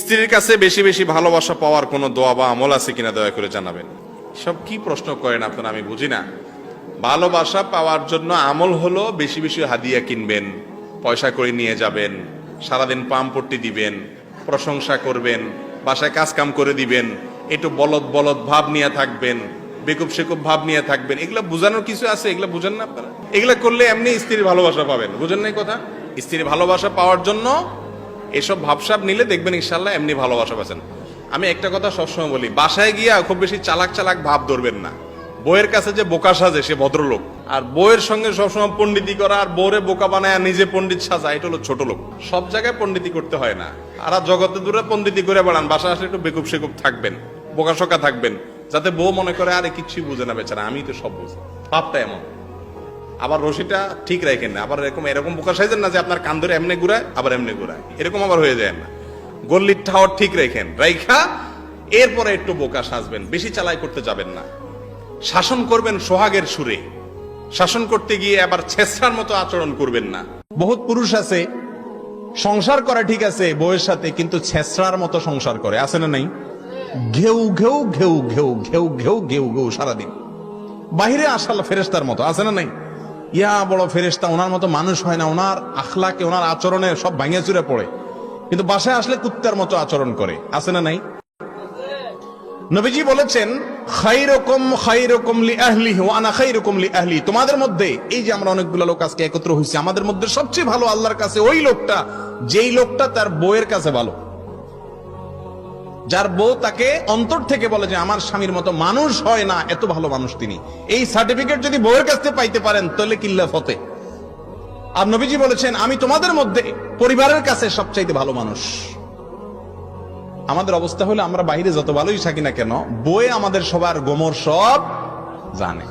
স্ত্রীর কাছে বেশি বেশি ভালোবাসা পাওয়ার কোনো দোয়া বা আমল আছে কিনা দয়া করে জানাবেন। সব কি প্রশ্ন করেন আপনারা, আমি বুঝি না। ভালোবাসা পাওয়ার জন্য আমল হলো বেশি বেশি হাদিয়া কিনবেন, পয়সা করে নিয়ে যাবেন, সারাদিন পাম্পট্টি দিবেন, প্রশংসা করবেন, বাসায় কাজ কাম করে দিবেন, একটু বলদ বলদ ভাব নিয়ে থাকবেন, বেকুব সেকুব ভাব নিয়ে থাকবেন। এগুলা বোঝানোর কিছু আছে? এগুলা বুঝেন না আপনারা? এগুলা করলে এমনি স্ত্রীর ভালোবাসা পাবেন, বুঝেন না এই কথা? স্ত্রীর ভালোবাসা পাওয়ার জন্য এসব ভাবসাব নিলে দেখবেন ইনশাল্লাহ এমনি ভালোবাসা পাচ্ছেন। আমি একটা কথা সবসময় বলি, বাসায় গিয়া খুব বেশি চালাক চালাক ভাব ধরবেন না। বইয়ের কাছে যে বোকা সাজে সে ভদ্রলোক, আর বইয়ের সঙ্গে সবসময় পণ্ডিতি করা আর বউরে বোকা বানায় নিজে পণ্ডিত সাজা, এটা হলো ছোট লোক। সব জায়গায় পণ্ডিতি করতে হয় না। আর জগতে দূরে পণ্ডিতি করে বেড়ান, বাসা আসলে একটু বেকুব সেকুব থাকবেন, বোকাশোকা থাকবেন, যাতে বউ মনে করে আরে কিছুই বুঝে না বেচারা, আমি তো সব বুঝি। ভাবটা এমন। আবার রশিটা ঠিক রাখেন না, আবার এরকম বোকা সাইজেন না যে আপনার কান ধরে এমনি ঘুরায় আবার এমনি ঘুরায়, এরকম আবার হয়ে যায় না। গল্লির ঠাওয়ার ঠিক রাখেন, রাইখা এরপরে একটু বোকা সাজবেন, বেশি চালাই করতে যাবেন না। শাসন করবেন সোহাগের সুরে, শাসন করতে গিয়ে আবার ছেঁচড়ার মতো আচরণ করবেন না। বহুত পুরুষ আছে সংসার করে ঠিক আছে বউয়ের সাথে, কিন্তু ছেঁচড়ার মতো সংসার করে, আছে না নাই? ঘেউ ঘেউ ঘেউ ঘেউ ঘেউ ঘেউ ঘেউ ঘেউ সারাদিন। বাহিরে আসাল ফেরেশতার মতো, আছে না নাই? ইয়া বড় ফেরেশতা, ওনার মতো মানুষ হয় না, ওনার আখলাকে ওনার আচরণে সব ভাঙে চুরে পড়ে, কিন্তু বাসায় আসলে কুত্তার মতো আচরণ করে, আছে না নাই? নবীজি বলেছেন খায়রুকুম খায়রুকুম লিআহলিহি ওয়া আনা খায়রুকুম লিআহলি। তোমাদের মধ্যে এই যে আমরা অনেকগুলো লোক আজকে একত্র হইছি, আমাদের মধ্যে সবচেয়ে ভালো আল্লাহর কাছে ওই লোকটা যেই লোকটা তার বউয়ের কাছে ভালো, যার বউ তাকে অন্তর থেকে বলে যে আমার স্বামীর মতো মানুষ হয় না, এত ভালো মানুষ তিনি। এই সার্টিফিকেট যদি বউয়ের কাছ থেকে পাইতে পারেন তাহলে কিল্লা ফতে। আর নবীজি বলেছেন আমি তোমাদের মধ্যে পরিবারের কাছে সবচাইতে ভালো মানুষ। আমাদের অবস্থা হলে আমরা বাইরে যত ভালোই থাকি না কেন, বউয়ে আমাদের সবার গোমর সব জানে।